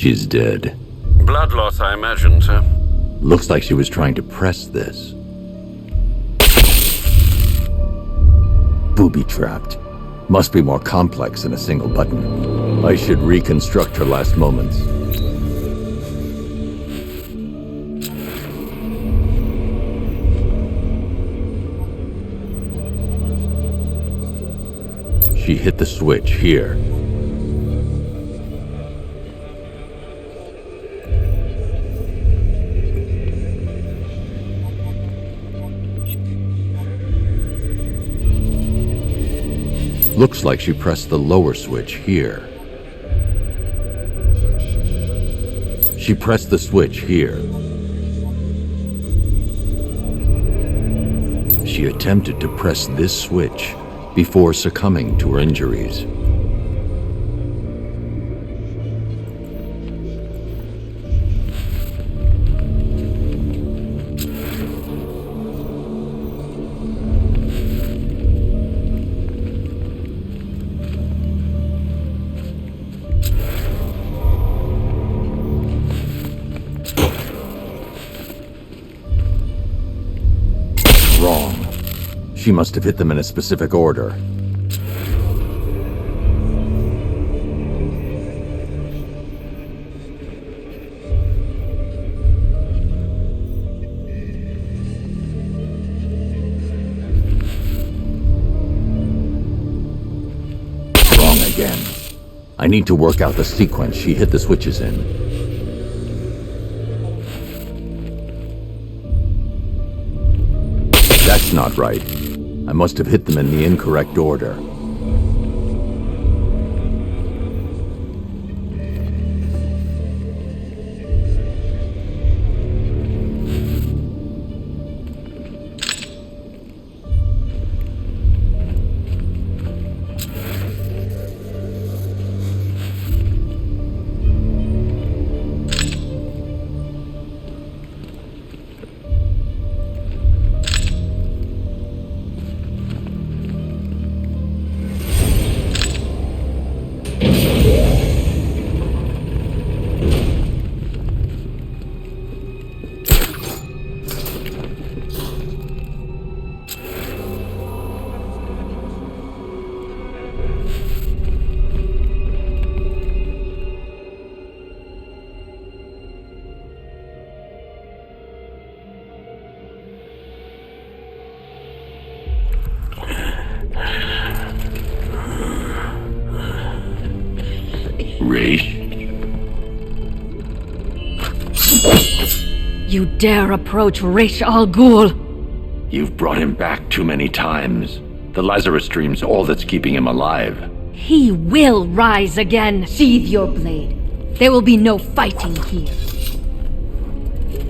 She's dead. Blood loss, I imagine, sir. Looks like she was trying to press this. Booby-trapped. Must be more complex than a single button. I should reconstruct her last moments. She hit the switch here. Looks like she pressed the lower switch here. She pressed the switch here. She attempted to press this switch before succumbing to her injuries. Wrong. She must have hit them in a specific order. Wrong again. I need to work out the sequence she hit the switches in. That's not right. I must have hit them in the incorrect order. Raish? You dare approach Raish Al Ghul? You've brought him back too many times. The Lazarus Stream's all that's keeping him alive. He will rise again. Sheathe your blade. There will be no fighting here.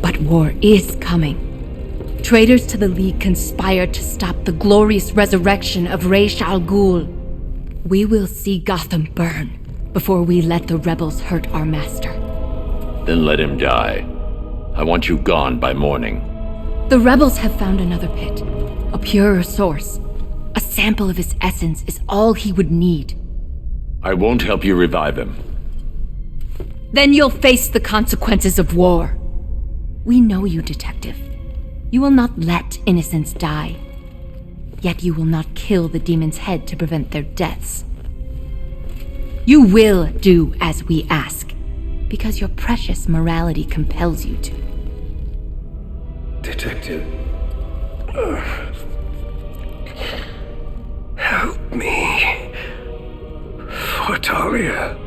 But war is coming. Traitors to the League conspire to stop the glorious resurrection of Raish Al Ghul. We will see Gotham burn before we let the rebels hurt our master. Then let him die. I want you gone by morning. The rebels have found another pit, a purer source. A sample of his essence is all he would need. I won't help you revive him. Then you'll face the consequences of war. We know you, Detective. You will not let innocents die. Yet you will not kill the demon's head to prevent their deaths. You will do as we ask, because your precious morality compels you to. Detective. Help me. For Talia.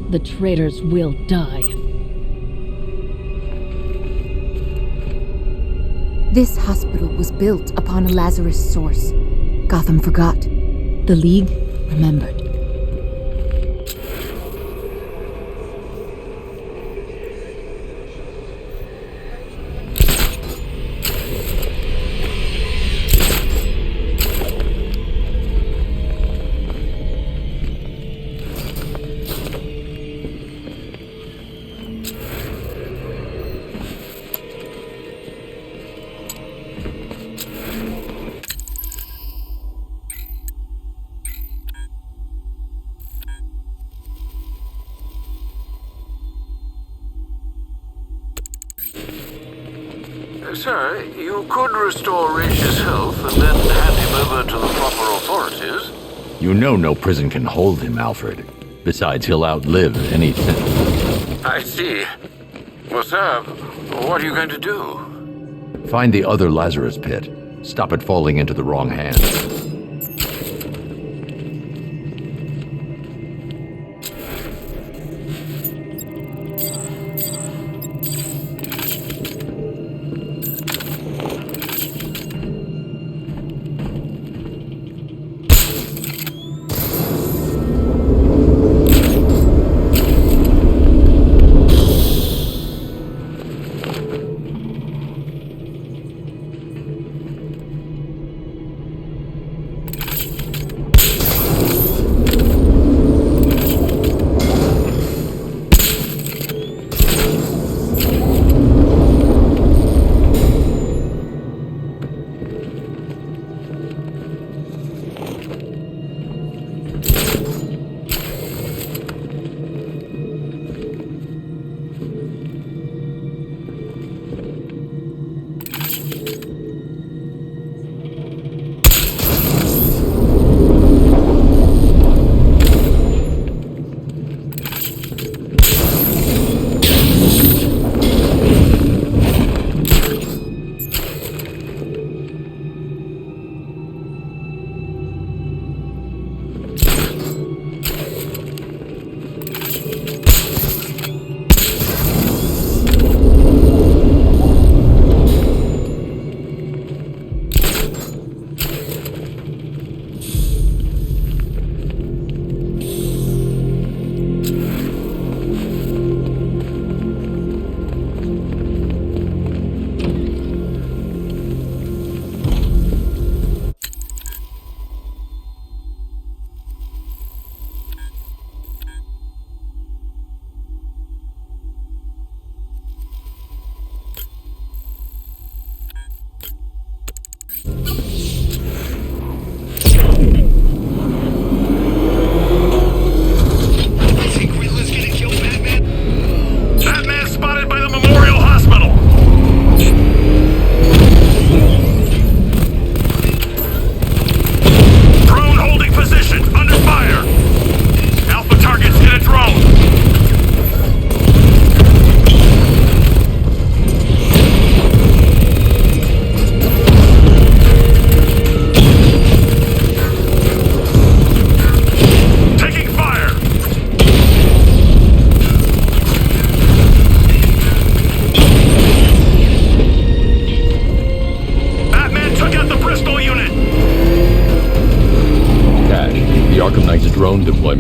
The traitors will die. This hospital was built upon a Lazarus source. Gotham forgot. The League remembered. Sir, you could restore Rach's health and then hand him over to the proper authorities. You know no prison can hold him, Alfred. Besides, he'll outlive any sentence. I see. Well, sir, what are you going to do? Find the other Lazarus pit. Stop it falling into the wrong hands.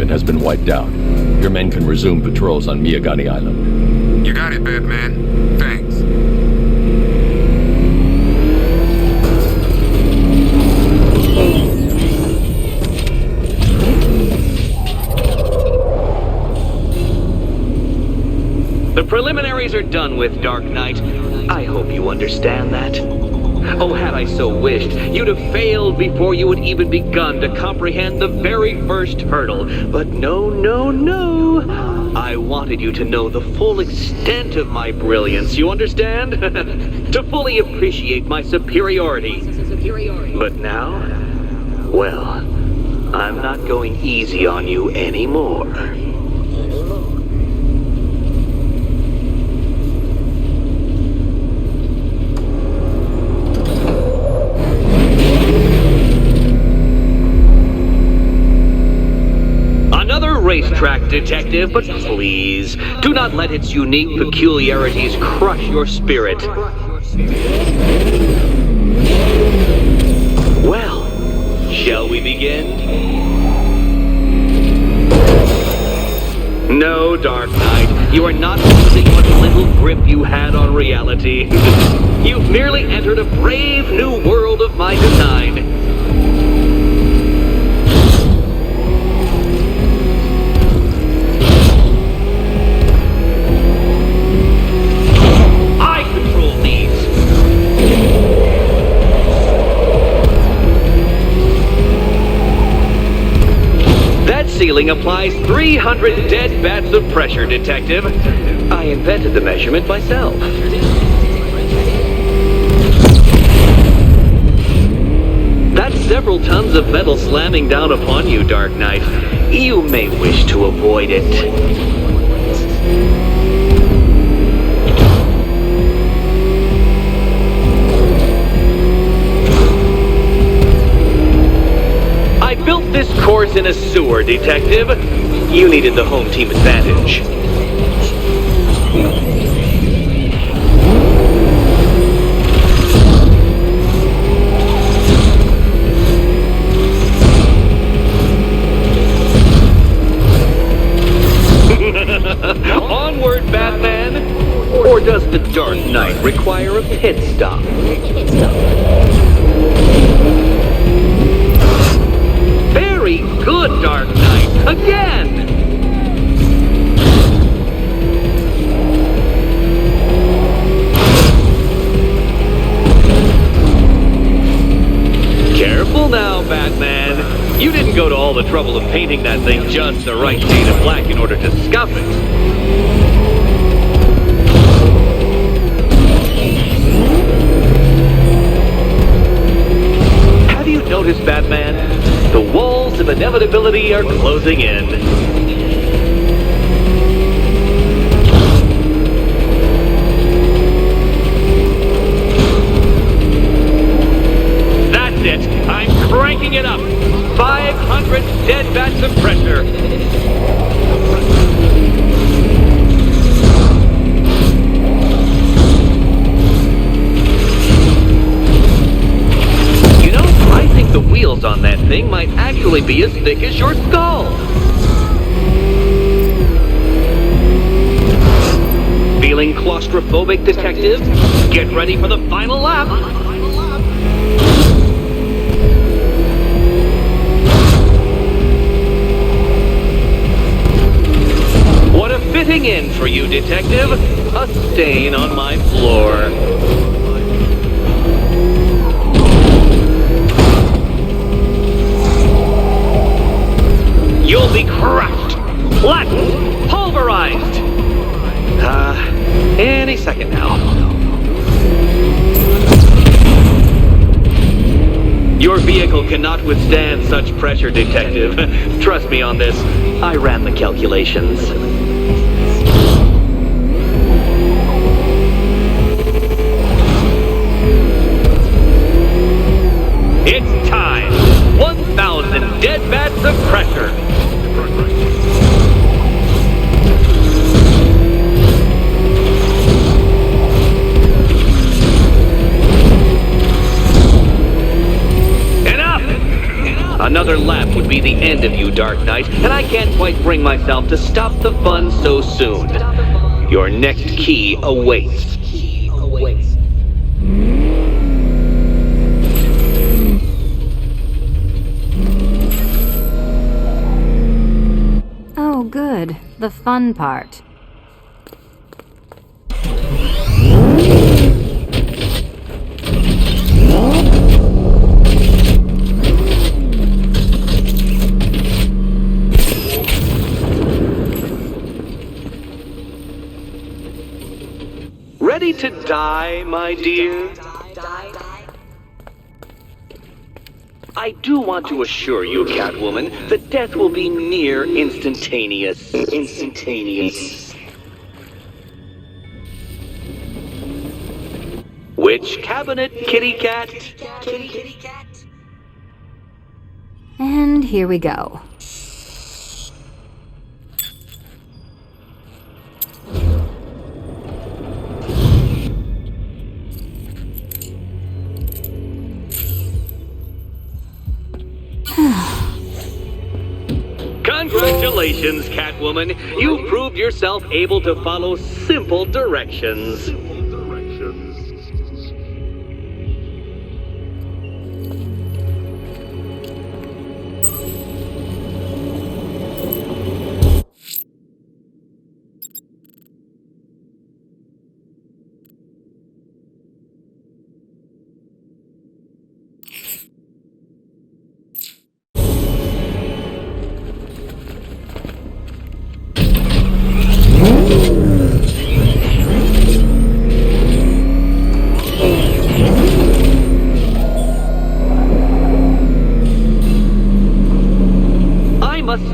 Has been wiped out. Your men can resume patrols on Miyagani Island. You got it, Batman. Thanks. The preliminaries are done with, Dark Knight. I hope you understand that. Oh, had I so wished, you'd have failed before you had even begun to comprehend the very first hurdle. But no, no, no. I wanted you to know the full extent of my brilliance, you understand? To fully appreciate my superiority. But now, well, I'm not going easy on you anymore. Racetrack detective, but please, do not let its unique peculiarities crush your spirit. Well, shall we begin? No, Dark Knight, you are not losing what little grip you had on reality. You've merely entered a brave new world of my design. Ceiling applies 300 dead bats of pressure, Detective. I invented the measurement myself. several tons of metal slamming down upon you, Dark Knight. You may wish to avoid it. I built this course in a sewer, Detective. You needed the home team advantage. Onward, Batman! Or does the Dark Knight require a pit stop? Very good, Dark Knight! Again! Careful now, Batman. You didn't go to all the trouble of painting that thing just the right shade of black in order to scuff it. Have you noticed, Batman? The walls of inevitability are closing in. That's it. I'm cranking it up. 500 dead vats of pressure. You know, I think the wheels on that thing might actually be as thick as your skull. Feeling claustrophobic, Detective? Get ready for the final lap. What a fitting end for you, Detective. A stain on my floor. You'll be crushed, flattened, pulverized. Any second now. Your vehicle cannot withstand such pressure, Detective. Trust me on this. I ran the calculations. It's time! 1,000 dead vats of pressure! Another lap would be the end of you, Dark Knight, and I can't quite bring myself to stop the fun so soon. Your next key awaits. Oh, good. The fun part. Ready to die, my dear? I do want to assure you, Catwoman, that death will be near instantaneous. Which cabinet, kitty cat? Kitty cat? And here we go. Congratulations, Catwoman. You proved yourself able to follow simple directions.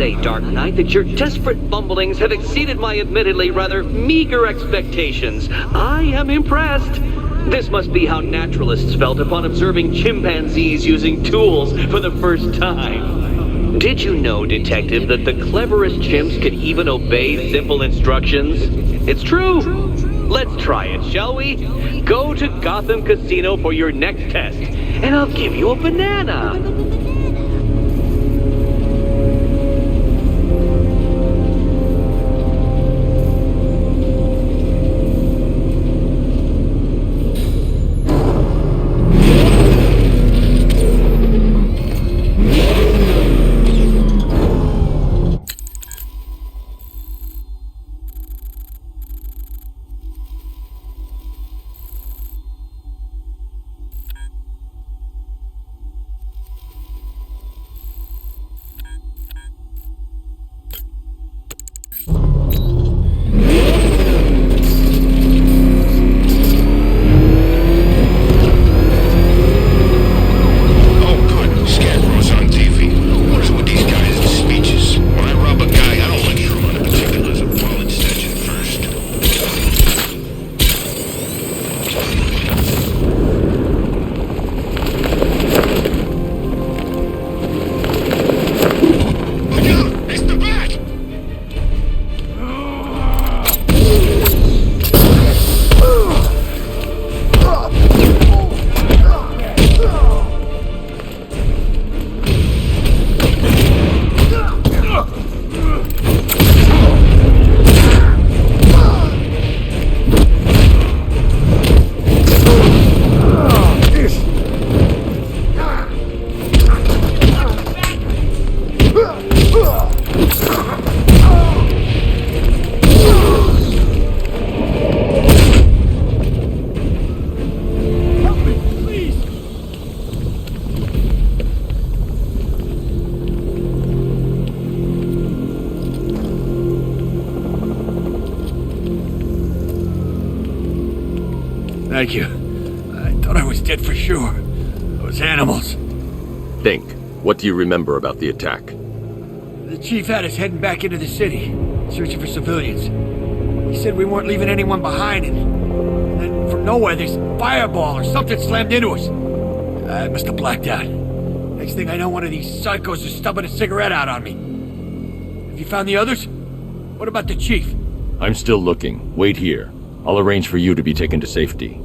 say, Dark Knight, that your desperate fumblings have exceeded my admittedly rather meager expectations. I am impressed. This must be how naturalists felt upon observing chimpanzees using tools for the first time. Did you know, Detective, that the cleverest chimps can even obey simple instructions? It's true. Let's try it, shall we? Go to Gotham Casino for your next test, and I'll give you a banana. Thank you. I thought I was dead for sure. Those animals. Think. What do you remember about the attack? The chief had us heading back into the city, searching for civilians. He said we weren't leaving anyone behind, and then from nowhere this fireball or something slammed into us. I must have blacked out. Next thing I know, one of these psychos is stubbing a cigarette out on me. Have you found the others? What about the chief? I'm still looking. Wait here. I'll arrange for you to be taken to safety.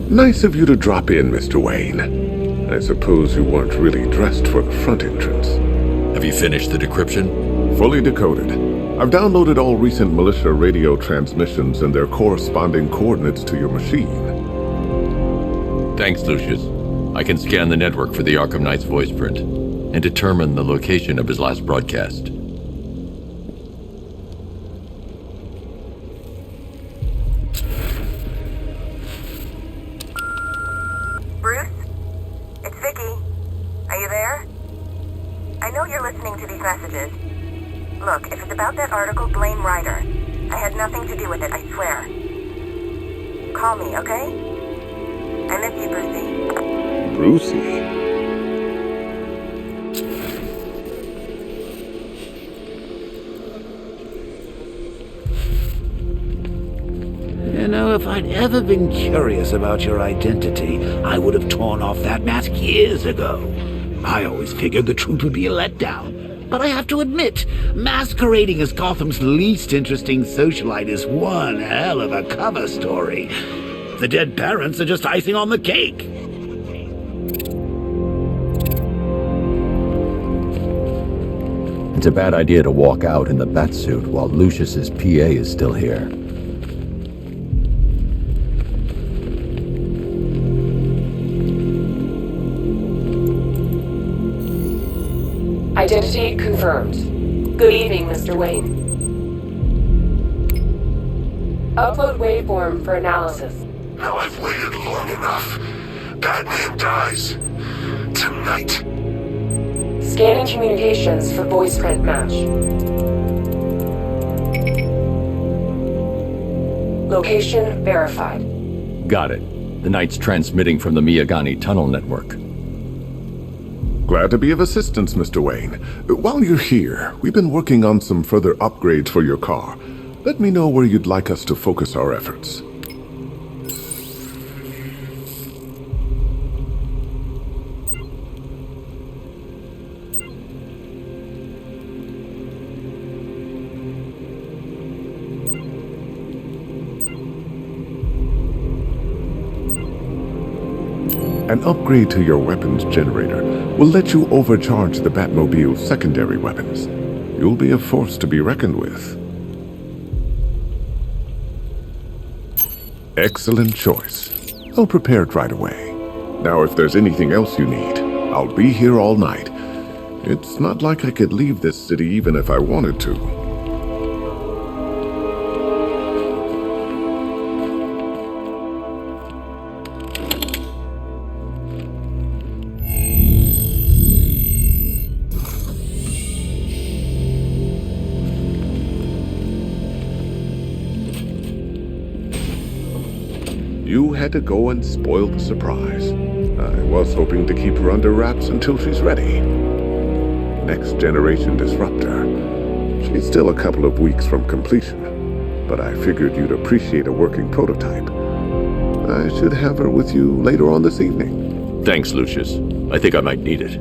Nice of you to drop in, Mr. Wayne. I suppose you weren't really dressed for the front entrance. Have you finished the decryption? Fully decoded. I've downloaded all recent militia radio transmissions and their corresponding coordinates to your machine. Thanks, Lucius. I can scan the network for the Arkham Knight's voice print and determine the location of his last broadcast. Bruce? It's Vicky. Are you there? I know you're listening to these messages. Look, if it's about that article, blame Ryder. I had nothing to do with it, I swear. Call me, okay? I miss you, Brucey. Brucey? I'd ever been curious about your identity, I would have torn off that mask years ago. I always figured the truth would be a letdown. But I have to admit, masquerading as Gotham's least interesting socialite is one hell of a cover story. The dead parents are just icing on the cake. It's a bad idea to walk out in the Batsuit while Lucius's PA is still here. Identity confirmed. Good evening, Mr. Wayne. Upload waveform for analysis. Now I've waited long enough. Batman dies. Tonight. Scanning communications for voice print match. Location verified. Got it. The Knight's transmitting from the Miyagani Tunnel Network. Glad to be of assistance, Mr. Wayne. While you're here, we've been working on some further upgrades for your car. Let me know where you'd like us to focus our efforts. An upgrade to your weapons generator will let you overcharge the Batmobile's secondary weapons. You'll be a force to be reckoned with. Excellent choice. I'll prepare it right away. Now, if there's anything else you need, I'll be here all night. It's not like I could leave this city even if I wanted to. You had to go and spoil the surprise. I was hoping to keep her under wraps until she's ready. Next generation disruptor. She's still a couple of weeks from completion, but I figured you'd appreciate a working prototype. I should have her with you later on this evening. Thanks, Lucius. I think I might need it.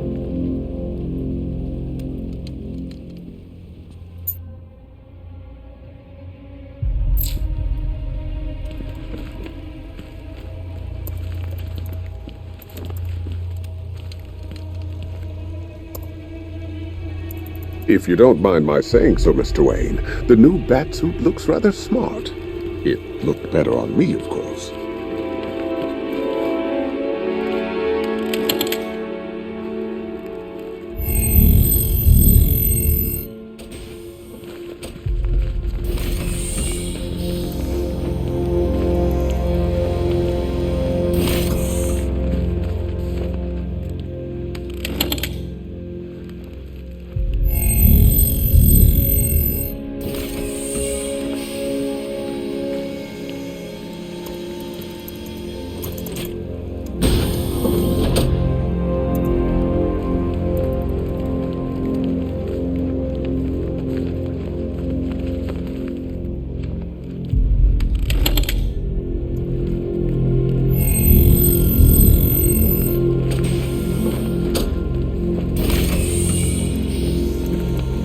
If you don't mind my saying so, Mr. Wayne, the new Batsuit looks rather smart. It looked better on me, of course.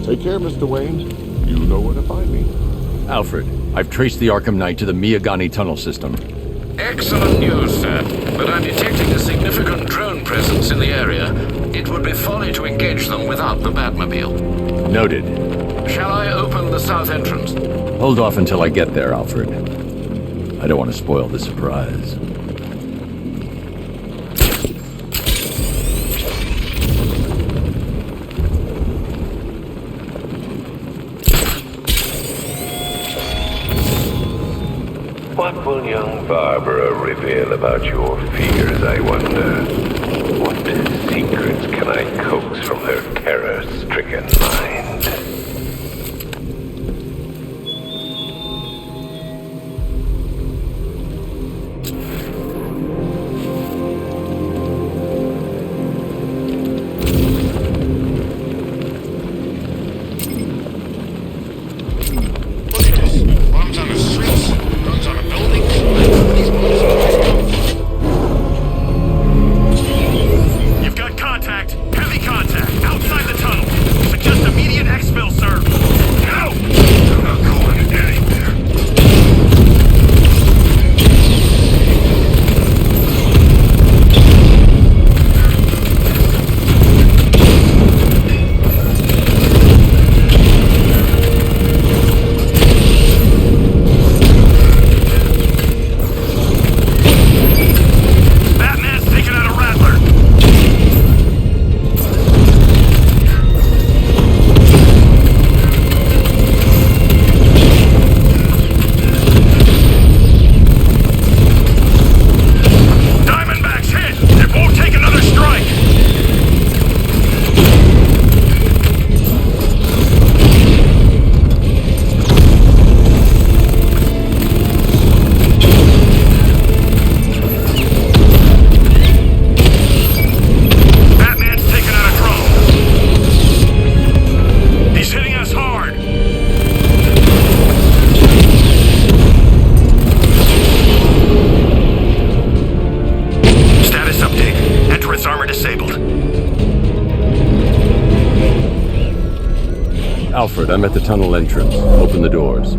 Take care, Mr. Wayne. You know where to find me. Alfred, I've traced the Arkham Knight to the Miyagani tunnel system. Excellent news, sir. But I'm detecting a significant drone presence in the area. It would be folly to engage them without the Batmobile. Noted. Shall I open the south entrance? Hold off until I get there, Alfred. I don't want to spoil the surprise. What will young Barbara reveal about your fears, I wonder? What secrets can I coax from her terror-stricken mind? Look at this. Bombs on the streets. Guns on the buildings. Alfred, I'm at the tunnel entrance. Open the doors.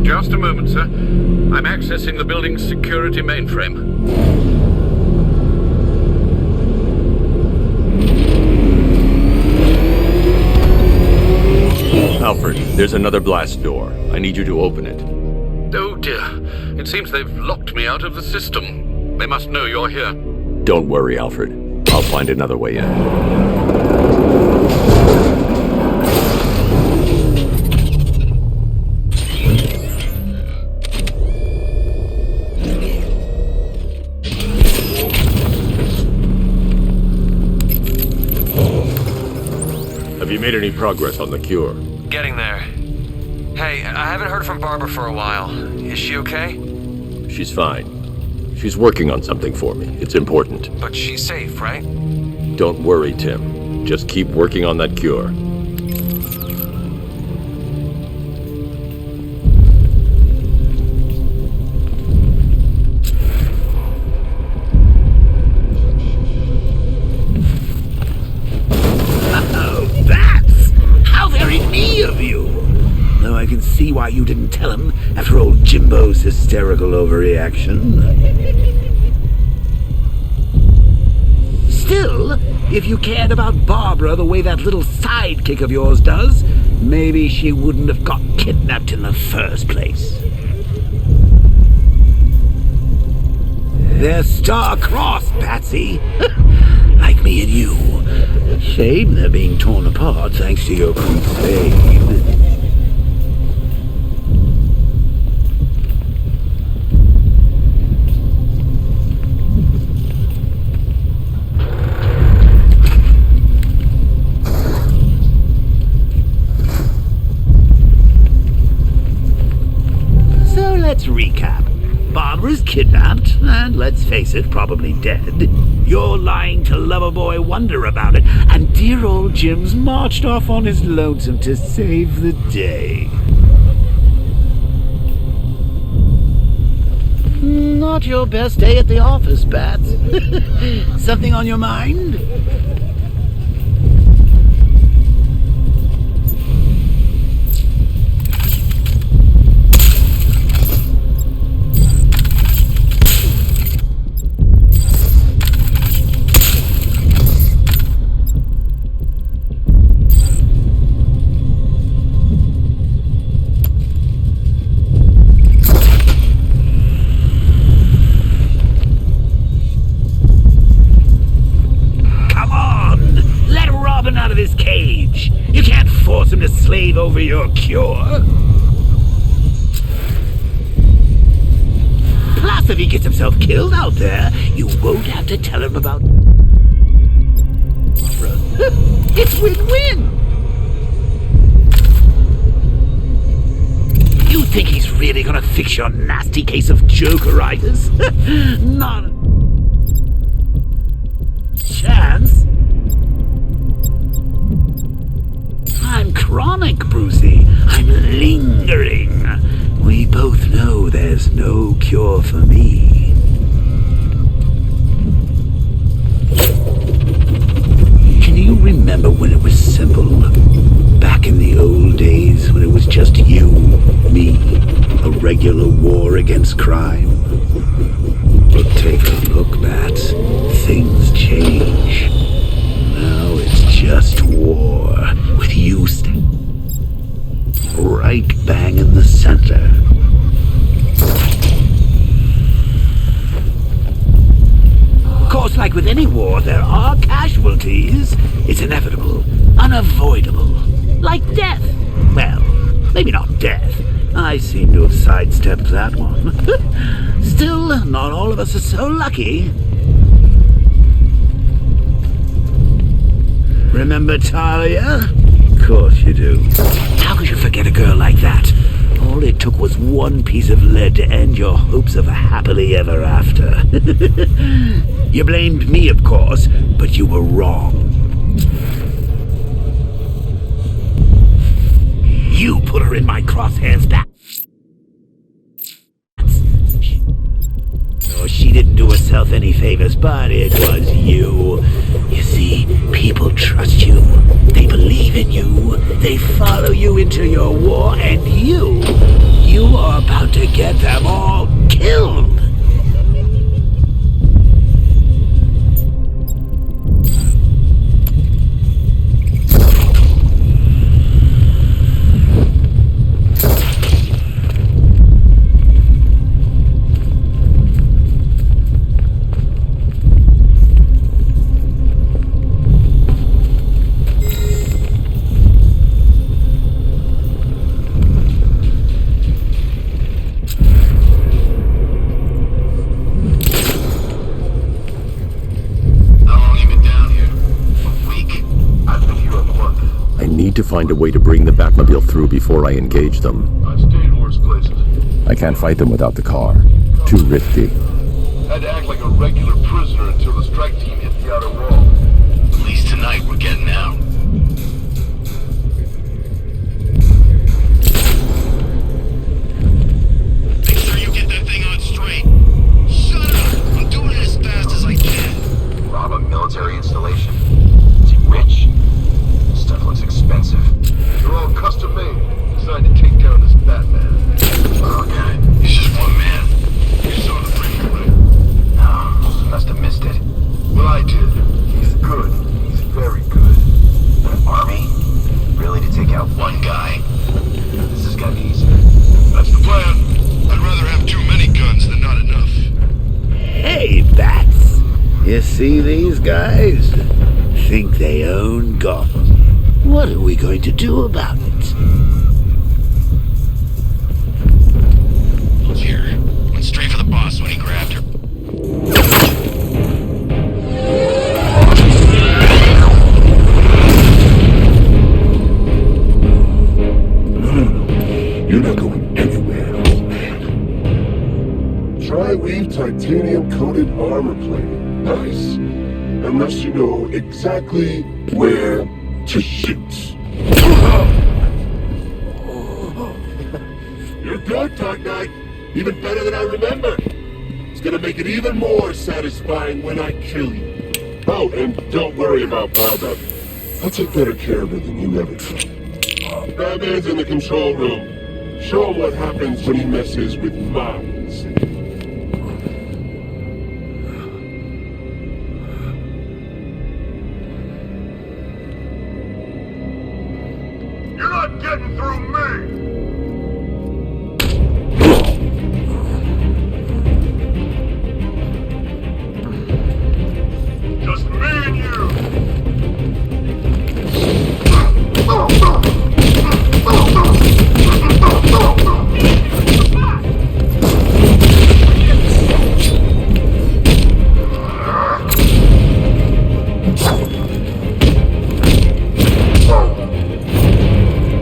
Just a moment, sir. I'm accessing the building's security mainframe. Alfred, there's another blast door. I need you to open it. Oh dear. It seems they've locked me out of the system. They must know you're here. Don't worry, Alfred. I'll find another way in. Have you made any progress on the cure? Getting there. Hey, I haven't heard from Barbara for a while. Is she okay? She's fine. She's working on something for me. It's important. But she's safe, right? Don't worry, Tim. Just keep working on that cure. Oh, bats! How very me of you! Though I can see why you didn't tell him after old Jimbo's hysterical overreaction. Still, if you cared about Barbara the way that little sidekick of yours does, maybe she wouldn't have got kidnapped in the first place. They're star-crossed, Patsy. Like me and you. Shame they're being torn apart thanks to your crusade. Let's recap. Barbara's kidnapped, and let's face it, probably dead. You're lying to Loverboy Wonder about it, and dear old Jim's marched off on his lonesome to save the day. Not your best day at the office, Bats. Something on your mind? Out of his cage. You can't force him to slave over your cure. Plus, if he gets himself killed out there, you won't have to tell him about... It's win-win! You think he's really gonna fix your nasty case of Jokeritis? Not a chance. I'm chronic, Brucey. I'm lingering. We both know there's no cure for me. Can you remember when it was simple? Back in the old days when it was just you, me, a regular war against crime? But take a look, Bats. Things change. Now it's just war, with you right bang in the center. Of course, like with any war, there are casualties. It's inevitable, unavoidable, like death. Well, maybe not death. I seem to have sidestepped that one. Still, not all of us are so lucky. Remember Talia? Of course you do. How could you forget a girl like that? All it took was one piece of lead to end your hopes of a happily ever after. You blamed me, of course, but you were wrong. You put her in my crosshairs back. Oh, she didn't do herself any favors, but it was you. You see, people trust you. They believe in you. They follow you into your war, and you are about to get them all killed. To find a way to bring the Batmobile through before I engage them. I've stayed in worse places. I can't fight them without the car. Too risky. Had to act like a regular prisoner until the strike team hit the outer wall. At least tonight we're getting out. Make sure you get that thing on straight. Shut up! I'm doing it as fast as I can. Rob a military installation? Is he rich? Stuff looks expensive. They're all custom made, designed to take down this Batman. Okay, he's just one man. You saw the preview, right? No, must have missed it. Well, I did. He's good. He's very good. An army? Really, to take out one guy? This is gonna be easy. That's the plan. I'd rather have too many guns than not enough. Hey, Bats. You see these guys? Think they own Gotham. What are we going to do about it? Here. Went straight for the boss when he grabbed her. No. You're not going anywhere, old man. Tri-weave titanium-coated armor plate. Nice. Unless you know exactly where to shoot. You're good, Dark Knight. Even better than I remember. It's gonna make it even more satisfying when I kill you. Oh, and don't worry about Barbara. I'll take better care of her than you ever did. Batman's in the control room. Show him what happens when he messes with minds. You're not getting through me! Just me and you!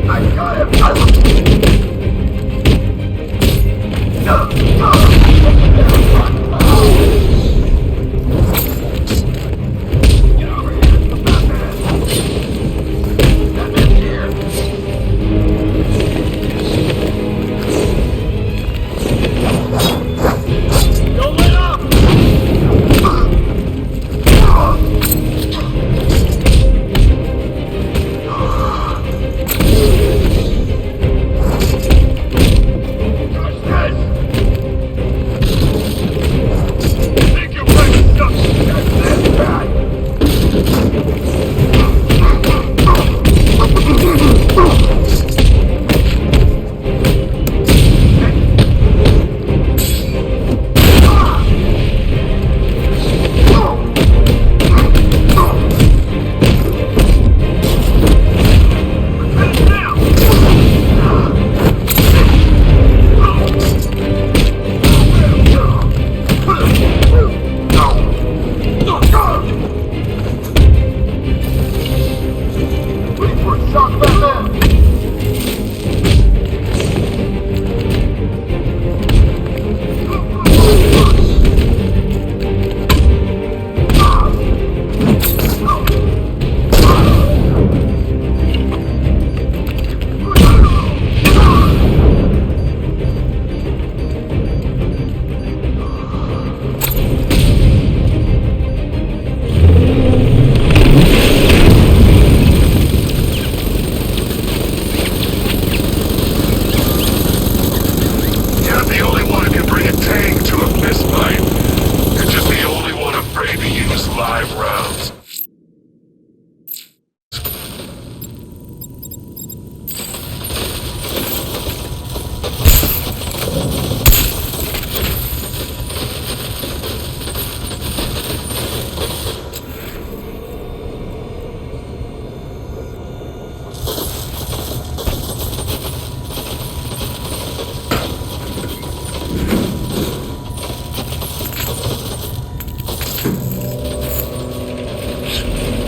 I got him!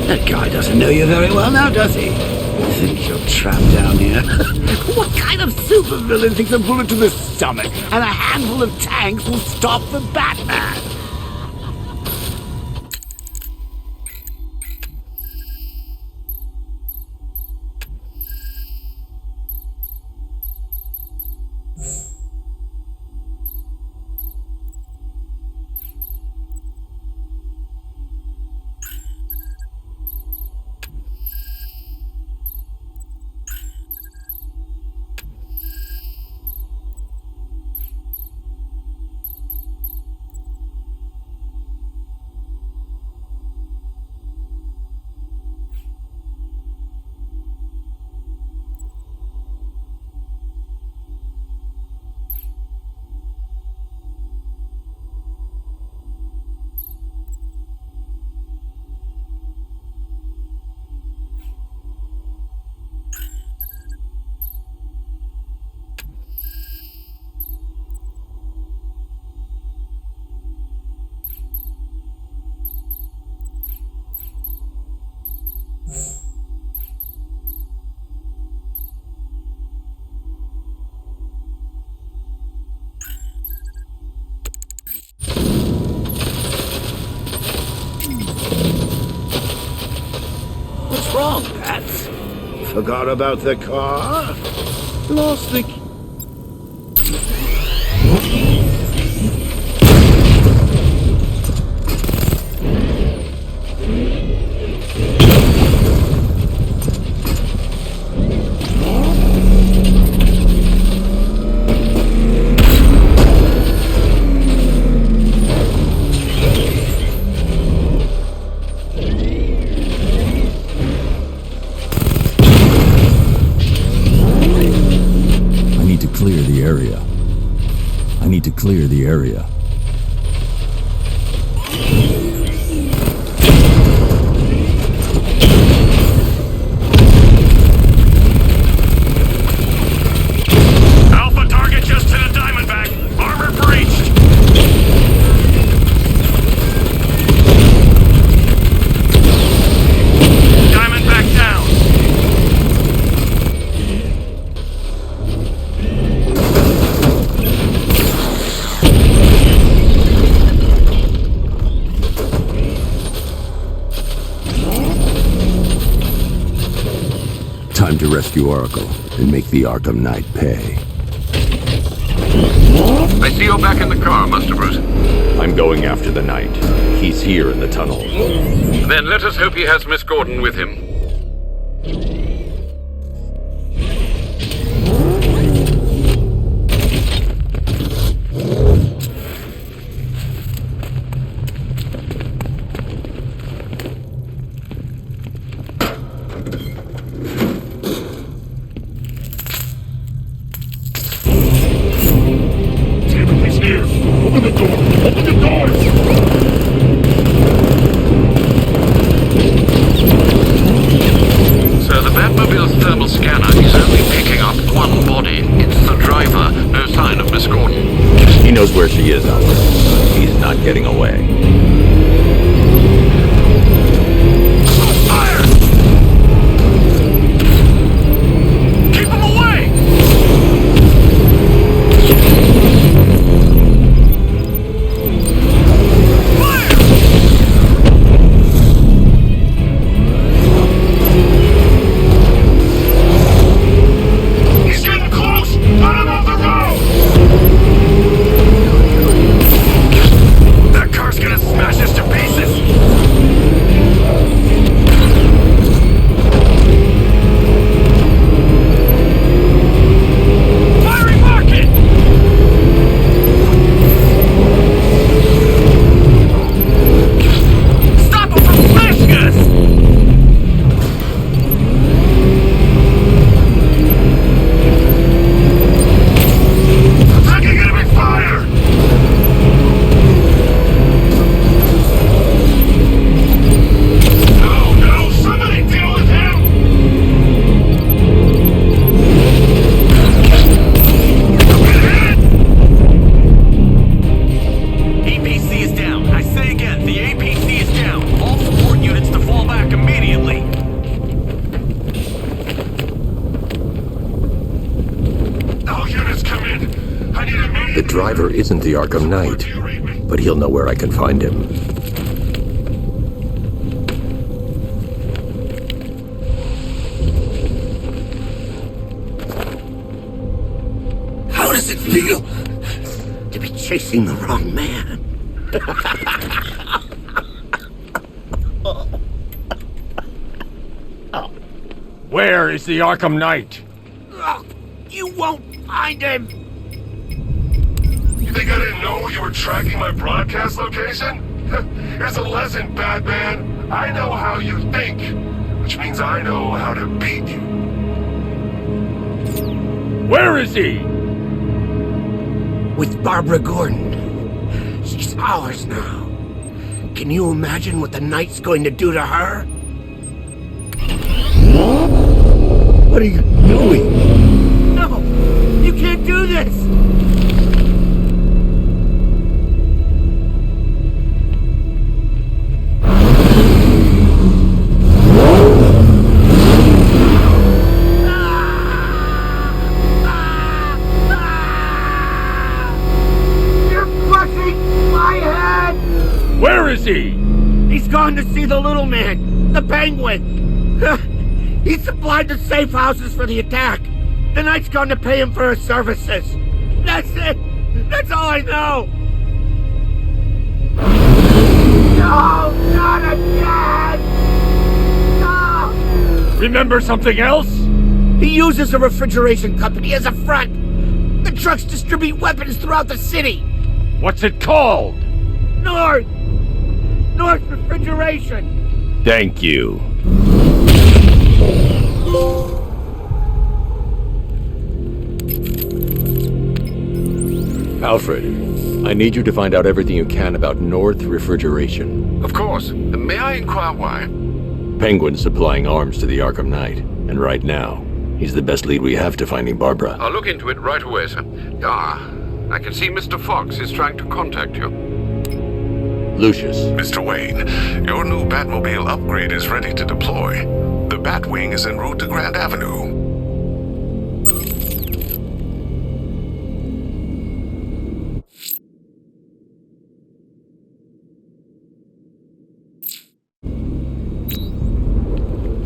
That guy doesn't know you very well now, does he? Think you're trapped down here? What kind of supervillain thinks a bullet to the stomach and a handful of tanks will stop the Batman? What's wrong, Pat? Forgot about the car? Lost the... Clear the area. I need to clear the area. Alpha target just hit a Diamondback. Armor breached. Diamondback down. Time to rescue Oracle and make the Arkham Knight pay. I see you're back in the car, Master Bruce. I'm going after the Knight. He's here in the tunnel. Then let us hope he has Miss Gordon with him. Open the door! Open the doors! So the Batmobile's thermal scanner is only picking up one body. It's the driver. No sign of Miss Gordon. He knows where she is, Albert. He's not getting away. Fire! Keep him away! That car's gonna driver isn't the Arkham Knight, but he'll know where I can find him. How does it feel to be chasing the wrong man? Where is the Arkham Knight? You won't find him! You think I didn't know you were tracking my broadcast location? Here's a lesson, Batman. I know how you think, which means I know how to beat you. Where is he? With Barbara Gordon. She's ours now. Can you imagine what the Knight's going to do to her? What are you doing? No! You can't do this! You're crushing my head! Where is he? He's gone to see the little man, the Penguin. He supplied the safe houses for the attack. The Knight's gone to pay him for his services. That's it. That's all I know. No, not again. No. Remember something else? He uses a refrigeration company as a front. The trucks distribute weapons throughout the city. What's it called? North Refrigeration. Thank you. Alfred, I need you to find out everything you can about North Refrigeration. Of course. May I inquire why? Penguin's supplying arms to the Arkham Knight, and right now, he's the best lead we have to finding Barbara. I'll look into it right away, sir. I can see Mr. Fox is trying to contact you. Lucius. Mr. Wayne, your new Batmobile upgrade is ready to deploy. The Batwing is en route to Grand Avenue.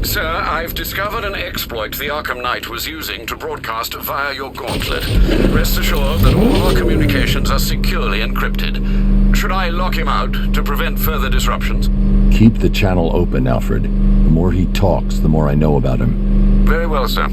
Sir, I've discovered an exploit the Arkham Knight was using to broadcast via your gauntlet. Rest assured that all our communications are securely encrypted. Should I lock him out to prevent further disruptions? Keep the channel open, Alfred. The more he talks, the more I know about him. Very well, sir.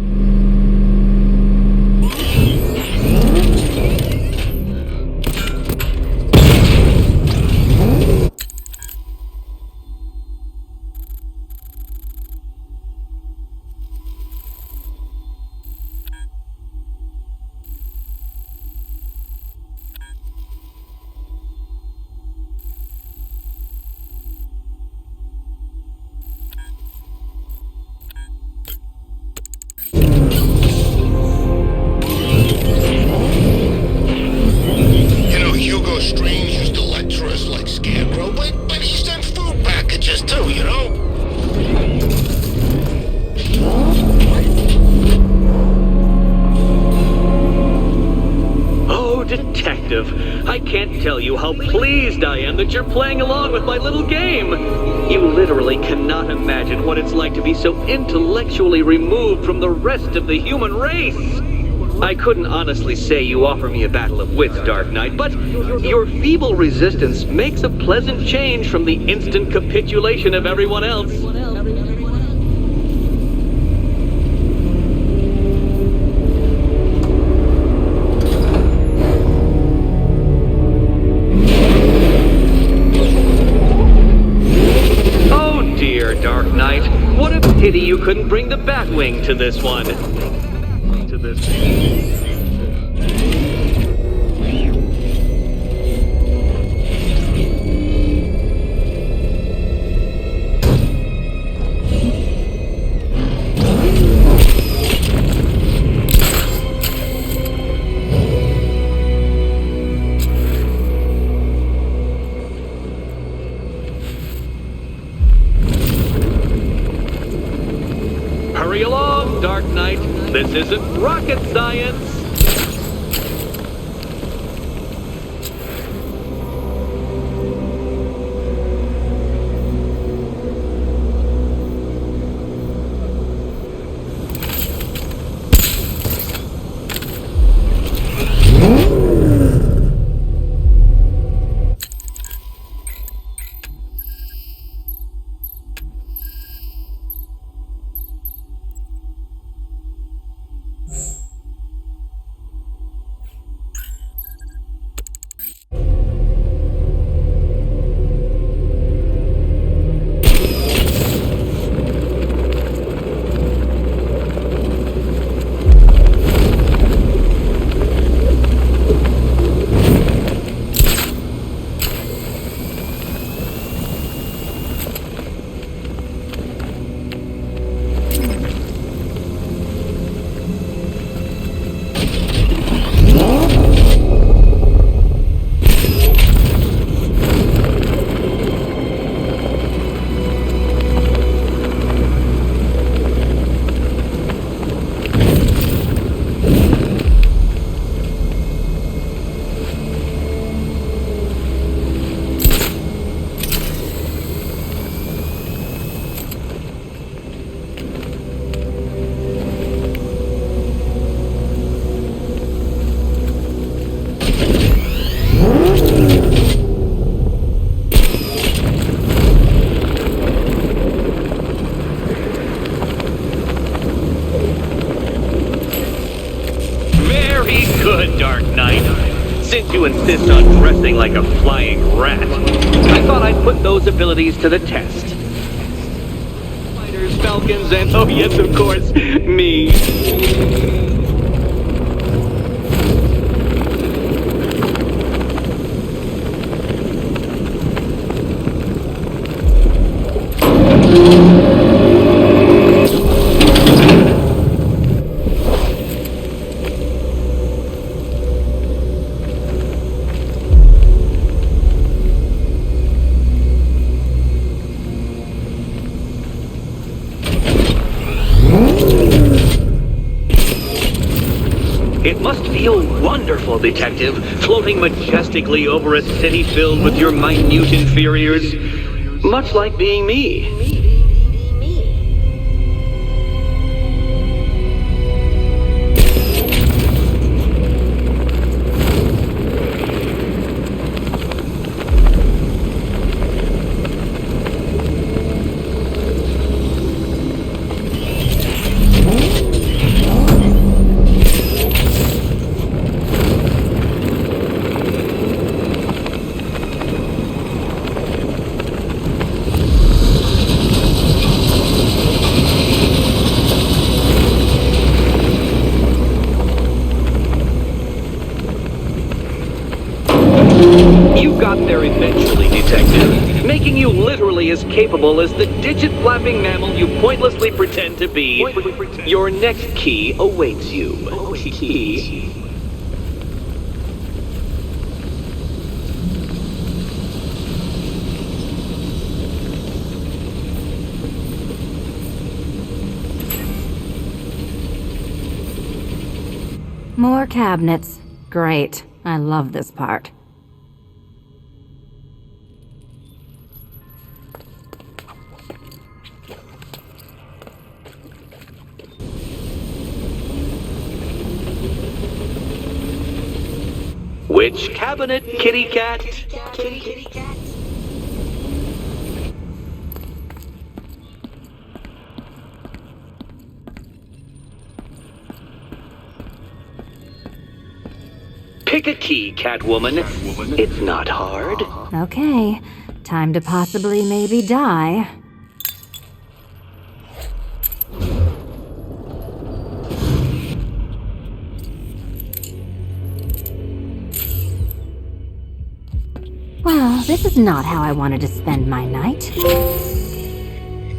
I can't tell you how pleased I am that you're playing along with my little game. You literally cannot imagine what it's like to be so intellectually removed from the rest of the human race. I couldn't honestly say you offer me a battle of wits, Dark Knight, but your feeble resistance makes a pleasant change from the instant capitulation of everyone else. Dark Knight, what a pity you couldn't bring the Batwing to this one. Hurry along, Dark Knight. This isn't rocket science. Since you insist on dressing like a flying rat, I thought I'd put those abilities to the test. Fighters, falcons, and oh yes, of course, me. It must feel wonderful, Detective, floating majestically over a city filled with your minute inferiors. Much like being me. You got there eventually, Detective, making you literally as capable as the digit-flapping mammal you pointlessly pretend to be. Your next key awaits you. Key. More cabinets. Great. I love this part. Which cabinet, kitty cat? Kitty cat? Pick a key, Catwoman. It's not hard. Okay. Time to possibly maybe die. Well, this is not how I wanted to spend my night.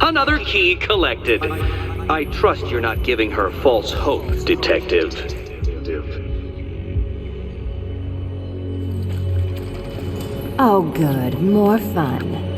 Another key collected. I trust you're not giving her false hope, Detective. Oh good, more fun.